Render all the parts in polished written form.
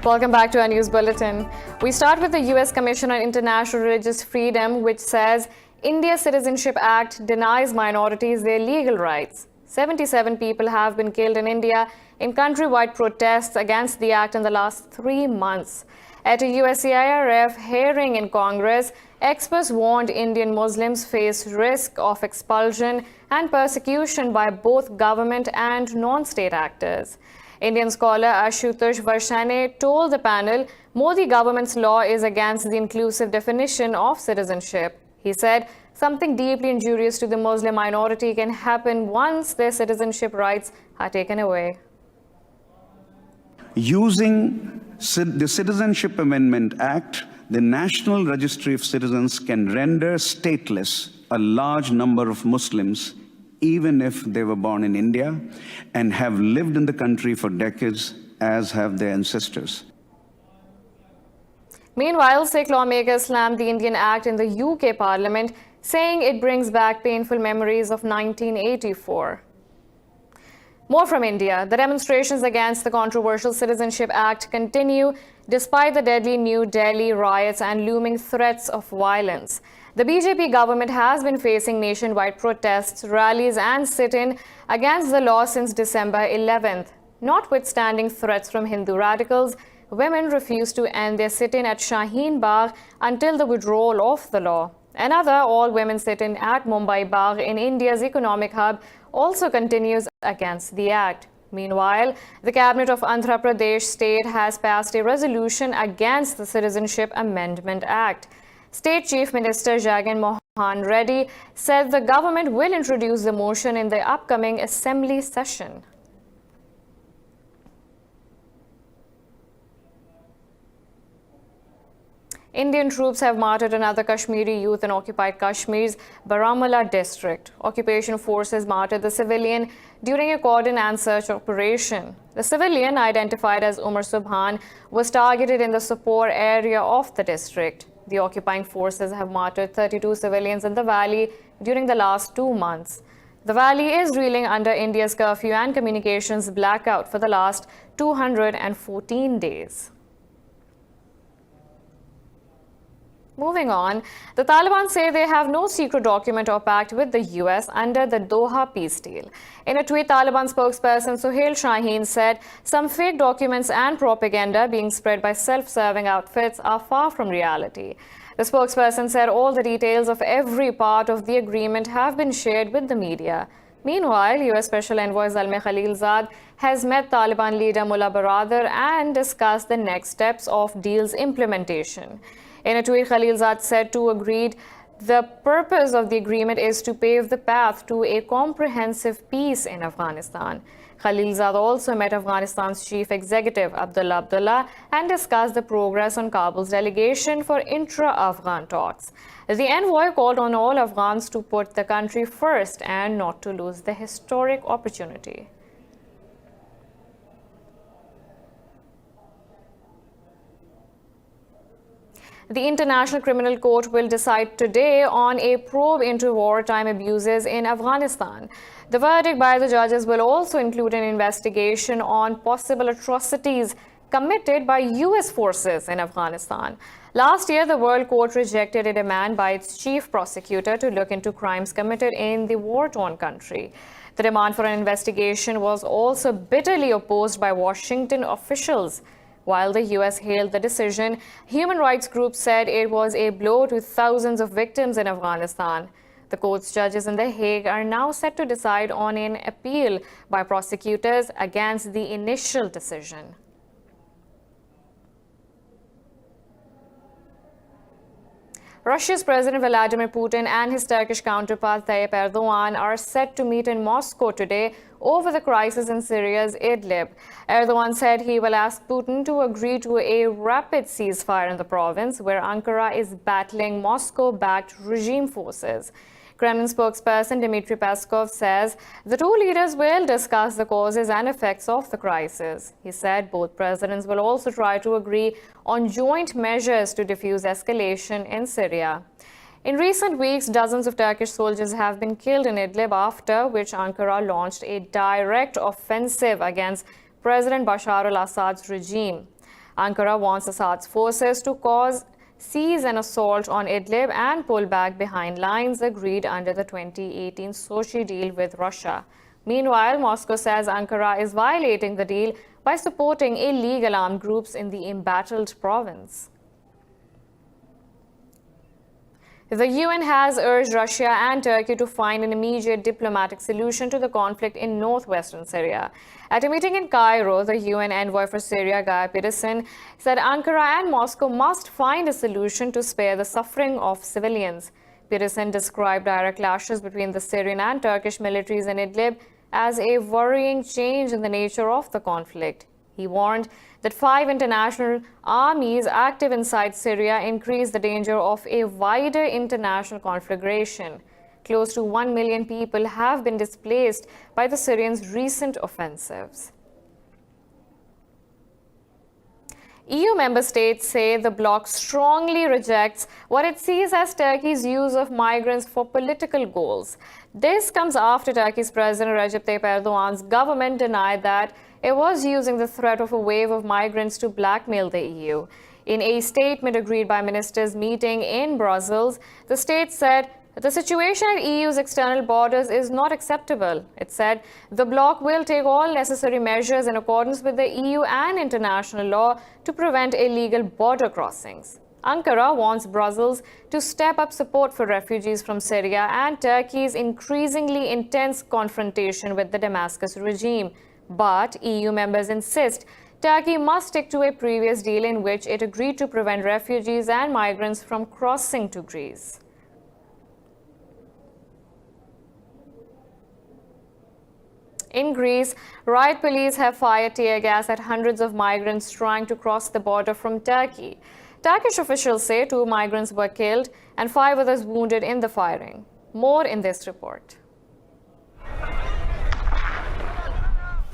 Welcome back to our news bulletin. We start with the U.S. Commission on International Religious Freedom, which says India's Citizenship Act denies minorities their legal rights. 77 people have been killed in India in countrywide protests against the act in the last 3 months. At a USCIRF hearing in Congress, experts warned Indian Muslims face risk of expulsion and persecution by both government and non-state actors. Indian scholar Ashutosh Varshane told the panel Modi government's law is against the inclusive definition of citizenship. He said something deeply injurious to the Muslim minority can happen once their citizenship rights are taken away. Using the Citizenship Amendment Act, the National Registry of Citizens can render stateless a large number of Muslims even if they were born in India and have lived in the country for decades, as have their ancestors. Meanwhile, Sikh lawmakers slammed the Indian Act in the UK Parliament, saying it brings back painful memories of 1984. More from India. The demonstrations against the controversial Citizenship Act continue despite the deadly New Delhi riots and looming threats of violence. The BJP government has been facing nationwide protests, rallies and sit-in against the law since December 11th. Notwithstanding threats from Hindu radicals, women refuse to end their sit-in at Shaheen Bagh until the withdrawal of the law. Another all-women sit-in at Mumbai Bagh in India's economic hub also continues against the act. Meanwhile, the cabinet of Andhra Pradesh state has passed a resolution against the Citizenship Amendment Act. State Chief Minister Jagan Mohan Reddy said the government will introduce the motion in the upcoming assembly session. Indian troops have martyred another Kashmiri youth in occupied Kashmir's Baramulla district. Occupation forces martyred the civilian during a cordon and search operation. The civilian, identified as Umar Subhan, was targeted in the Sopore area of the district. The occupying forces have martyred 32 civilians in the valley during the last 2 months. The valley is reeling under India's curfew and communications blackout for the last 214 days. Moving on, the Taliban say they have no secret document or pact with the US under the Doha peace deal. In a tweet, Taliban spokesperson Suhail Shaheen said some fake documents and propaganda being spread by self-serving outfits are far from reality. The spokesperson said all the details of every part of the agreement have been shared with the media. Meanwhile, US Special Envoy Zalmay Khalilzad has met Taliban leader Mullah Baradar and discussed the next steps of deal's implementation. In a tweet, Khalilzad said two agreed the purpose of the agreement is to pave the path to a comprehensive peace in Afghanistan. Khalilzad also met Afghanistan's chief executive Abdullah Abdullah and discussed the progress on Kabul's delegation for intra-Afghan talks. The envoy called on all Afghans to put the country first and not to lose the historic opportunity. The International Criminal Court will decide today on a probe into wartime abuses in Afghanistan. The verdict by the judges will also include an investigation on possible atrocities committed by US forces in Afghanistan. Last year, the World Court rejected a demand by its chief prosecutor to look into crimes committed in the war-torn country. The demand for an investigation was also bitterly opposed by Washington officials. While the US hailed the decision, human rights groups said it was a blow to thousands of victims in Afghanistan. The court's judges in The Hague are now set to decide on an appeal by prosecutors against the initial decision. Russia's President Vladimir Putin and his Turkish counterpart Tayyip Erdogan are set to meet in Moscow today over the crisis in Syria's Idlib. Erdogan said he will ask Putin to agree to a rapid ceasefire in the province, where Ankara is battling Moscow-backed regime forces. Kremlin spokesperson Dmitry Peskov says the two leaders will discuss the causes and effects of the crisis. He said both presidents will also try to agree on joint measures to defuse escalation in Syria. In recent weeks, dozens of Turkish soldiers have been killed in Idlib, after which Ankara launched a direct offensive against President Bashar al-Assad's regime. Ankara wants Assad's forces to seize an assault on Idlib and pull back behind lines agreed under the 2018 Sochi deal with Russia. Meanwhile, Moscow says Ankara is violating the deal by supporting illegal armed groups in the embattled province. The UN has urged Russia and Turkey to find an immediate diplomatic solution to the conflict in northwestern Syria. At a meeting in Cairo, the UN envoy for Syria, Guy Peterson, said Ankara and Moscow must find a solution to spare the suffering of civilians. Peterson described direct clashes between the Syrian and Turkish militaries in Idlib as a worrying change in the nature of the conflict. He warned that 5 international armies active inside Syria increase the danger of a wider international conflagration. Close to 1 million people have been displaced by the Syrians' recent offensives. EU member states say the bloc strongly rejects what it sees as Turkey's use of migrants for political goals. This comes after Turkey's President Recep Tayyip Erdogan's government denied that it was using the threat of a wave of migrants to blackmail the EU. In a statement agreed by ministers meeting in Brussels, the state said the situation at EU's external borders is not acceptable. It said the bloc will take all necessary measures in accordance with the EU and international law to prevent illegal border crossings. Ankara wants Brussels to step up support for refugees from Syria and Turkey's increasingly intense confrontation with the Damascus regime. But EU members insist Turkey must stick to a previous deal in which it agreed to prevent refugees and migrants from crossing to Greece. In Greece, riot police have fired tear gas at hundreds of migrants trying to cross the border from Turkey. Turkish officials say 2 migrants were killed and 5 others wounded in the firing. More in this report.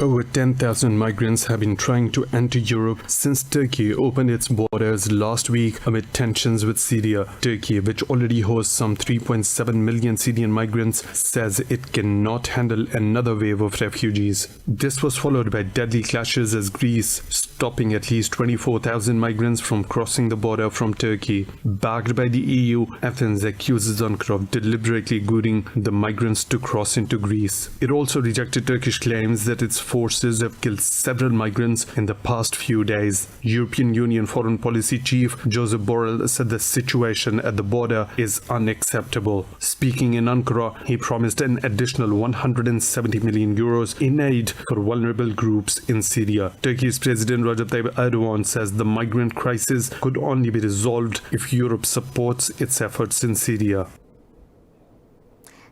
Over 10,000 migrants have been trying to enter Europe since Turkey opened its borders last week amid tensions with Syria. Turkey, which already hosts some 3.7 million Syrian migrants, says it cannot handle another wave of refugees. This was followed by deadly clashes as Greece stopping at least 24,000 migrants from crossing the border from Turkey. Backed by the EU, Athens accuses Ankara of deliberately luring the migrants to cross into Greece. It also rejected Turkish claims that its forces have killed several migrants in the past few days. European Union Foreign Policy Chief Josep Borrell said the situation at the border is unacceptable. Speaking in Ankara, he promised an additional 170 million euros in aid for vulnerable groups in Syria. Turkey's President Recep Tayyip Erdogan says the migrant crisis could only be resolved if Europe supports its efforts in Syria.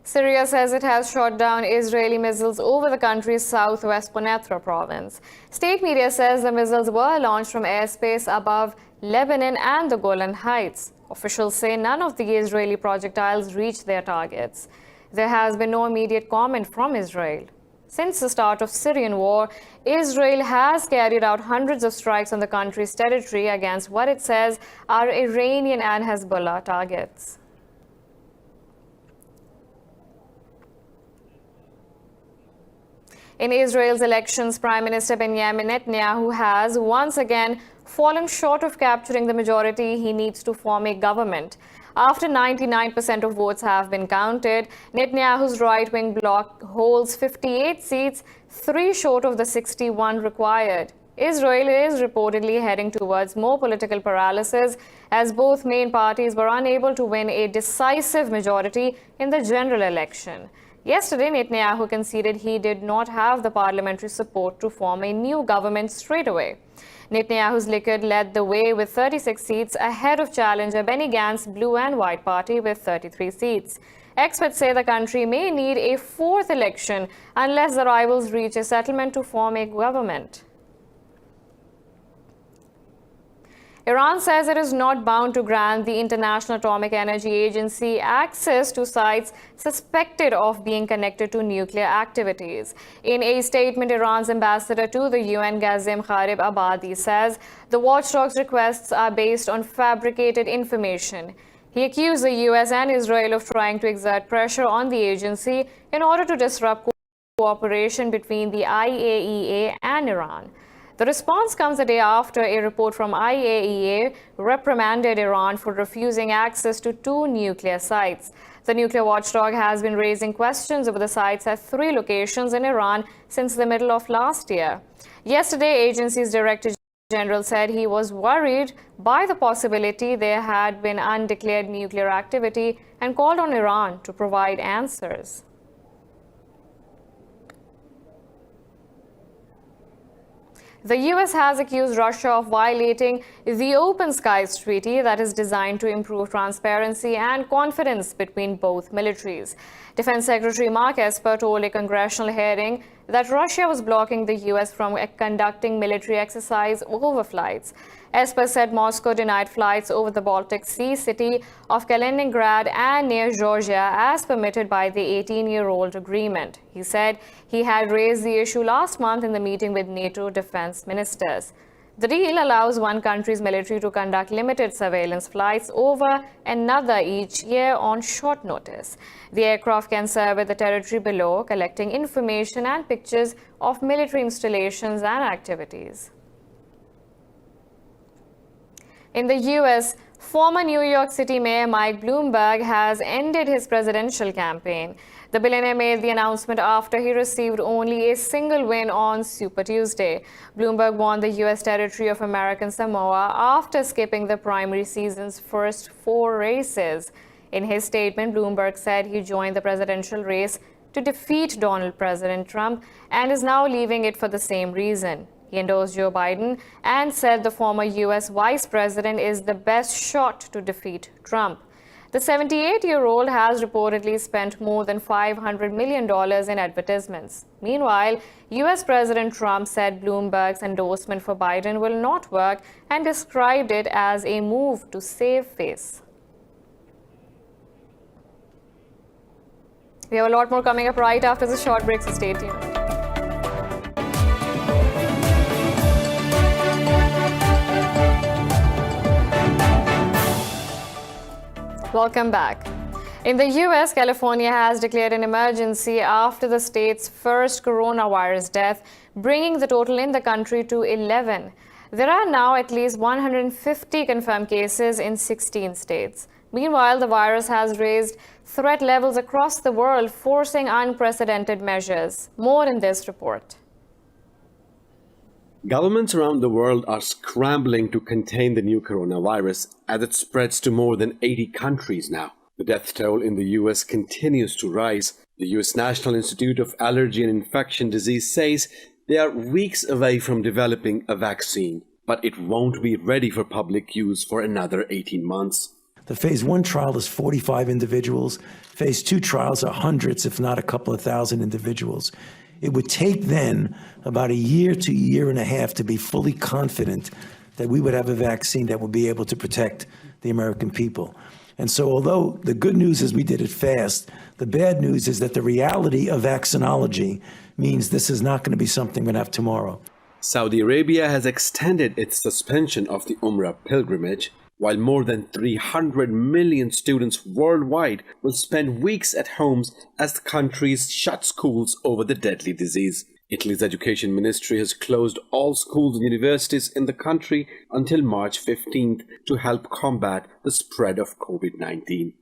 Syria says it has shot down Israeli missiles over the country's southwest Ponethra province. State media says the missiles were launched from airspace above Lebanon and the Golan Heights. Officials say none of the Israeli projectiles reached their targets. There has been no immediate comment from Israel. Since the start of Syrian war, Israel has carried out hundreds of strikes on the country's territory against what it says are Iranian and Hezbollah targets. In Israel's elections, Prime Minister Benjamin Netanyahu has once again fallen short of capturing the majority he needs to form a government. After 99% of votes have been counted, Netanyahu's right-wing bloc holds 58 seats, 3 short of the 61 required. Israel is reportedly heading towards more political paralysis as both main parties were unable to win a decisive majority in the general election. Yesterday, Netanyahu conceded he did not have the parliamentary support to form a new government straight away. Netanyahu's Likud led the way with 36 seats ahead of challenger Benny Gantz's Blue and White Party with 33 seats. Experts say the country may need a 4th election unless the rivals reach a settlement to form a government. Iran says it is not bound to grant the International Atomic Energy Agency access to sites suspected of being connected to nuclear activities. In a statement, Iran's ambassador to the UN, Ghazim Kharib Abadi, says the watchdog's requests are based on fabricated information. He accused the US and Israel of trying to exert pressure on the agency in order to disrupt cooperation between the IAEA and Iran. The response comes a day after a report from IAEA reprimanded Iran for refusing access to 2 nuclear sites. The nuclear watchdog has been raising questions over the sites at 3 locations in Iran since the middle of last year. Yesterday, agency's Director General said he was worried by the possibility there had been undeclared nuclear activity and called on Iran to provide answers. The U.S. has accused Russia of violating the Open Skies Treaty that is designed to improve transparency and confidence between both militaries. Defense Secretary Mark Esper told a congressional hearing that Russia was blocking the U.S. from conducting military exercise overflights. Esper said Moscow denied flights over the Baltic Sea city of Kaliningrad and near Georgia as permitted by the 18-year-old agreement. He said he had raised the issue last month in the meeting with NATO defense ministers. The deal allows one country's military to conduct limited surveillance flights over another each year on short notice. The aircraft can survey the territory below, collecting information and pictures of military installations and activities. In the U.S., former New York City Mayor Mike Bloomberg has ended his presidential campaign. The billionaire made the announcement after he received only a single win on Super Tuesday. Bloomberg won the U.S. territory of American Samoa after skipping the primary season's first 4 races. In his statement, Bloomberg said he joined the presidential race to defeat President Trump and is now leaving it for the same reason. He endorsed Joe Biden and said the former U.S. vice president is the best shot to defeat Trump. The 78-year-old has reportedly spent more than $500 million in advertisements. Meanwhile, U.S. President Trump said Bloomberg's endorsement for Biden will not work and described it as a move to save face. We have a lot more coming up right after this short break, so stay tuned. Welcome back. In the U.S., California has declared an emergency after the state's first coronavirus death, bringing the total in the country to 11. There are now at least 150 confirmed cases in 16 states. Meanwhile, the virus has raised threat levels across the world, forcing unprecedented measures. More in this report. Governments around the world are scrambling to contain the new coronavirus as it spreads to more than 80 countries now. The death toll in the US continues to rise. The US National Institute of Allergy and Infectious Disease says they are weeks away from developing a vaccine, but it won't be ready for public use for another 18 months. The phase 1 trial is 45 individuals. Phase 2 trials are hundreds, if not a couple of thousand individuals. It would take then about a year to a year and a half to be fully confident that we would have a vaccine that would be able to protect the American people. And so although the good news is we did it fast, the bad news is that the reality of vaccinology means this is not going to be something we're going to have tomorrow. Saudi Arabia has extended its suspension of the Umrah pilgrimage, while more than 300 million students worldwide will spend weeks at homes as the countries shut schools over the deadly disease. Italy's education ministry has closed all schools and universities in the country until March 15th to help combat the spread of COVID-19.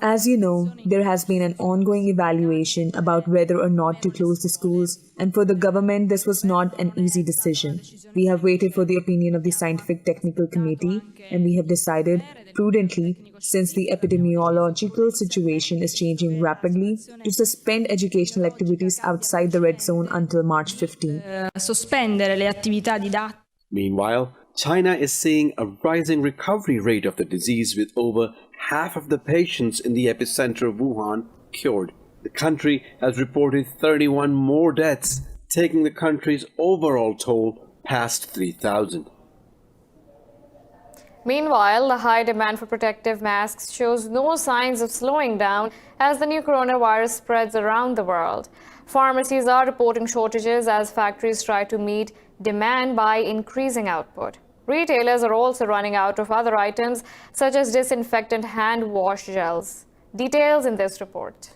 As you know, there has been an ongoing evaluation about whether or not to close the schools, and for the government this was not an easy decision. We have waited for the opinion of the Scientific Technical Committee, and we have decided, prudently, since the epidemiological situation is changing rapidly, to suspend educational activities outside the red zone until March 15. Meanwhile, China is seeing a rising recovery rate of the disease, with over half of the patients in the epicenter of Wuhan cured. The country has reported 31 more deaths, taking the country's overall toll past 3,000. Meanwhile, the high demand for protective masks shows no signs of slowing down as the new coronavirus spreads around the world. Pharmacies are reporting shortages as factories try to meet demand by increasing output. Retailers are also running out of other items such as disinfectant hand wash gels. Details in this report.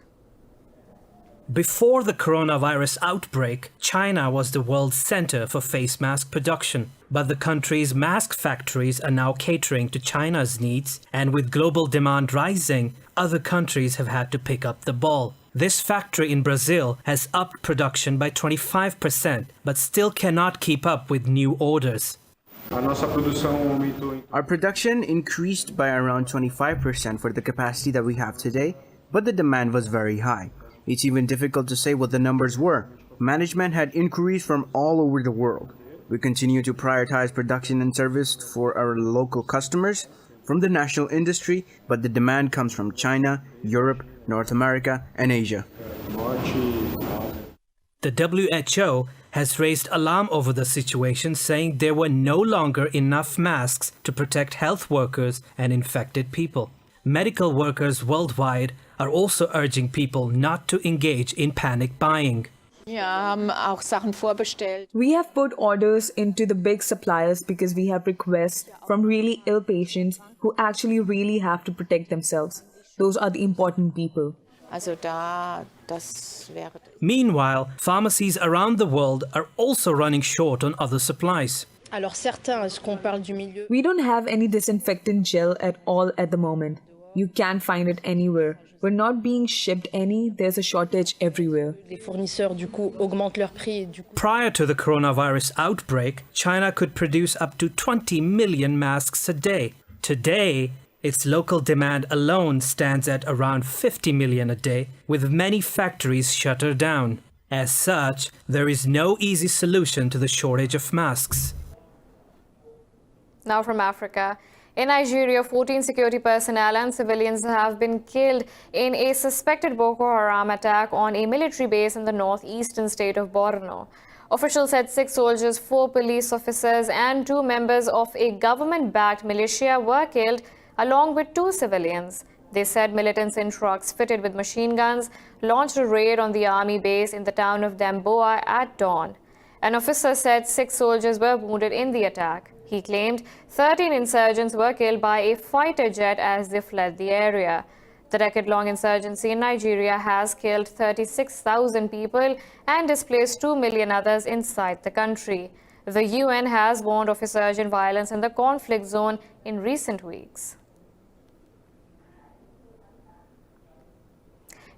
Before the coronavirus outbreak, China was the world's center for face mask production. But the country's mask factories are now catering to China's needs, and with global demand rising, other countries have had to pick up the ball. This factory in Brazil has upped production by 25%, but still cannot keep up with new orders. Our production increased by around 25% for the capacity that we have today, but the demand was very high. It's even difficult to say what the numbers were. Management had inquiries from all over the world. We continue to prioritize production and service for our local customers from the national industry, but the demand comes from China, Europe, North America, and Asia. The WHO has raised alarm over the situation, saying there were no longer enough masks to protect health workers and infected people. Medical workers worldwide are also urging people not to engage in panic buying. We have put orders into the big suppliers because we have requests from really ill patients who actually really have to protect themselves. Those are the important people. Meanwhile, pharmacies around the world are also running short on other supplies. We don't have any disinfectant gel at all at the moment. You can't find it anywhere. We're not being shipped any. There's a shortage everywhere. Prior to the coronavirus outbreak, China could produce up to 20 million masks a day. Today, its local demand alone stands at around 50 million a day, with many factories shuttered down. As such, there is no easy solution to the shortage of masks. Now from Africa. In Nigeria, 14 security personnel and civilians have been killed in a suspected Boko Haram attack on a military base in the northeastern state of Borno. Officials said 6 soldiers, 4 police officers and 2 members of a government-backed militia were killed, along with 2 civilians. They said militants in trucks fitted with machine guns launched a raid on the army base in the town of Damboa at dawn. An officer said 6 soldiers were wounded in the attack. He claimed 13 insurgents were killed by a fighter jet as they fled the area. The decade-long insurgency in Nigeria has killed 36,000 people and displaced 2 million others inside the country. The UN has warned of resurgent violence in the conflict zone in recent weeks.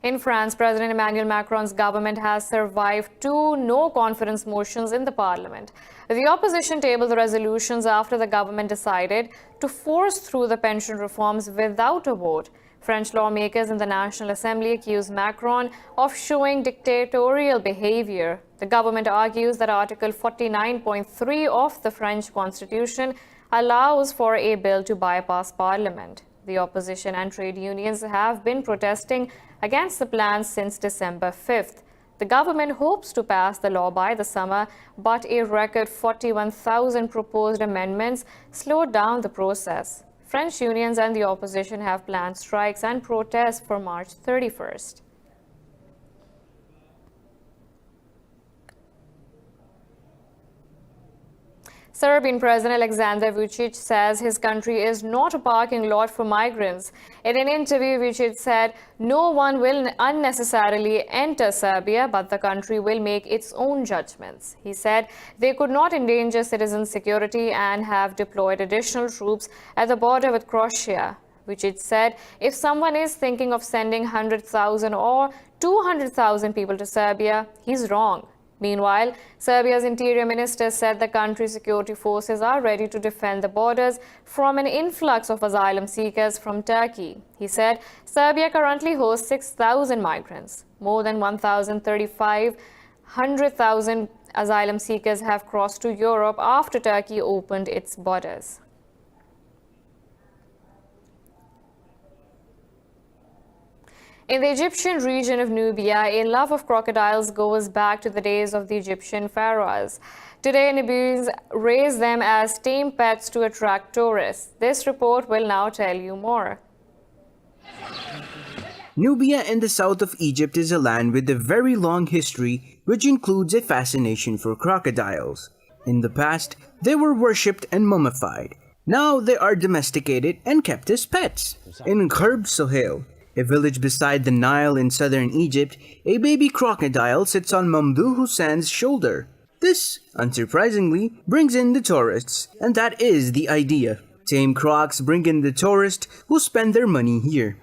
In France, President Emmanuel Macron's government has survived 2 no-confidence motions in the parliament. The opposition tabled the resolutions after the government decided to force through the pension reforms without a vote. French lawmakers in the National Assembly accused Macron of showing dictatorial behavior. The government argues that Article 49.3 of the French Constitution allows for a bill to bypass Parliament. The opposition and trade unions have been protesting against the plan since December 5th. The government hopes to pass the law by the summer, but a record 41,000 proposed amendments slowed down the process. French unions and the opposition have planned strikes and protests for March 31st. Serbian President Aleksandar Vučić says his country is not a parking lot for migrants. In an interview, Vučić said no one will unnecessarily enter Serbia, but the country will make its own judgments. He said they could not endanger citizens' security and have deployed additional troops at the border with Croatia. Vučić said if someone is thinking of sending 100,000 or 200,000 people to Serbia, he's wrong. Meanwhile, Serbia's interior minister said the country's security forces are ready to defend the borders from an influx of asylum seekers from Turkey. He said Serbia currently hosts 6,000 migrants. More than 1,350,000 asylum seekers have crossed to Europe after Turkey opened its borders. In the Egyptian region of Nubia, a love of crocodiles goes back to the days of the Egyptian pharaohs. Today, Nubians raise them as tame pets to attract tourists. This report will now tell you more. Nubia in the south of Egypt is a land with a very long history, which includes a fascination for crocodiles. In the past, they were worshipped and mummified. Now they are domesticated and kept as pets. In Gharb Sohail, a village beside the Nile in southern Egypt, a baby crocodile sits on Mamdouh Hussein's shoulder. This, unsurprisingly, brings in the tourists, and that is the idea. Tame crocs bring in the tourists who spend their money here.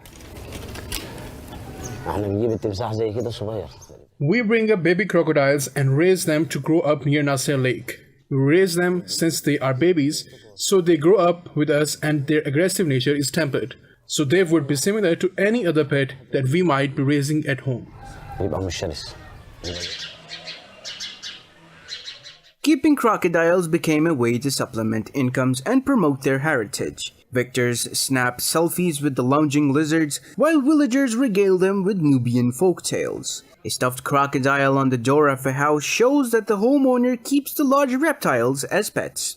We bring up baby crocodiles and raise them to grow up near Nasser Lake. We raise them since they are babies, so they grow up with us and their aggressive nature is tempered. So they would be similar to any other pet that we might be raising at home. Keeping crocodiles became a way to supplement incomes and promote their heritage. Victors snap selfies with the lounging lizards, while villagers regale them with Nubian folktales. A stuffed crocodile on the door of a house shows that the homeowner keeps the large reptiles as pets.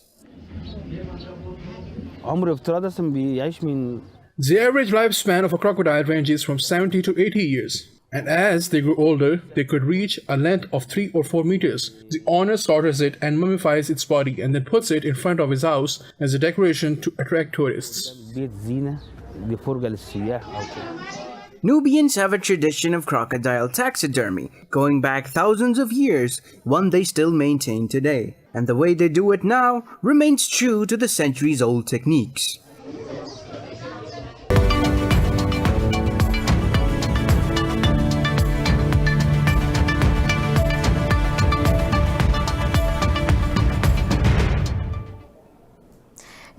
The average lifespan of a crocodile ranges from 70 to 80 years. And as they grow older, they could reach a length of 3 or 4 meters. The owner slaughters it and mummifies its body and then puts it in front of his house as a decoration to attract tourists. Nubians have a tradition of crocodile taxidermy, going back thousands of years, one they still maintain today. And the way they do it now remains true to the centuries-old techniques.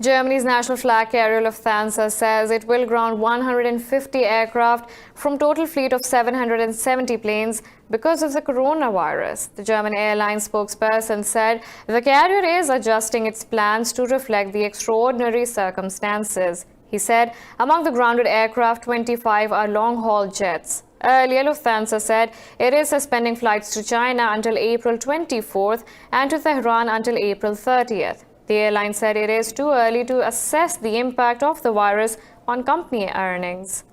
Germany's national flag carrier Lufthansa says it will ground 150 aircraft from total fleet of 770 planes because of the coronavirus. The German airline spokesperson said the carrier is adjusting its plans to reflect the extraordinary circumstances. He said among the grounded aircraft, 25 are long-haul jets. Earlier, Lufthansa said it is suspending flights to China until April 24th and to Tehran until April 30th. The airline said it is too early to assess the impact of the virus on company earnings.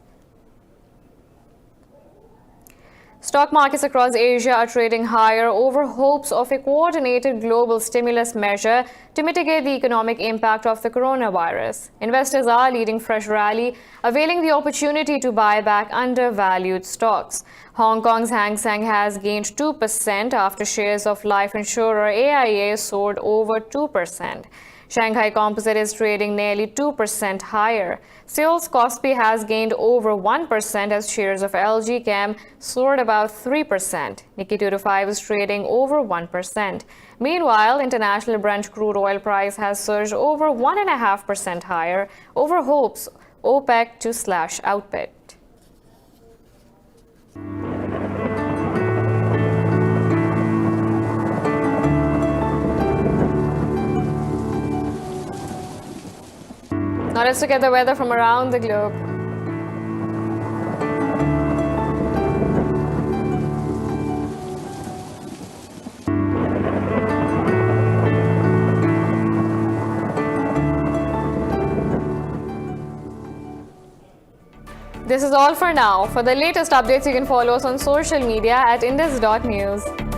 Stock markets across Asia are trading higher over hopes of a coordinated global stimulus measure to mitigate the economic impact of the coronavirus. Investors are leading fresh rally, availing the opportunity to buy back undervalued stocks. Hong Kong's Hang Seng has gained 2% after shares of life insurer AIA soared over 2%. Shanghai Composite is trading nearly 2% higher. Seoul's Kospi has gained over 1% as shares of LG Chem soared about 3%. Nikkei 225 is trading over 1%. Meanwhile, international Brent crude oil price has surged over 1.5% higher over hopes OPEC to slash output. Now let's look at the weather from around the globe. This is all for now. For the latest updates, you can follow us on social media at indus.news.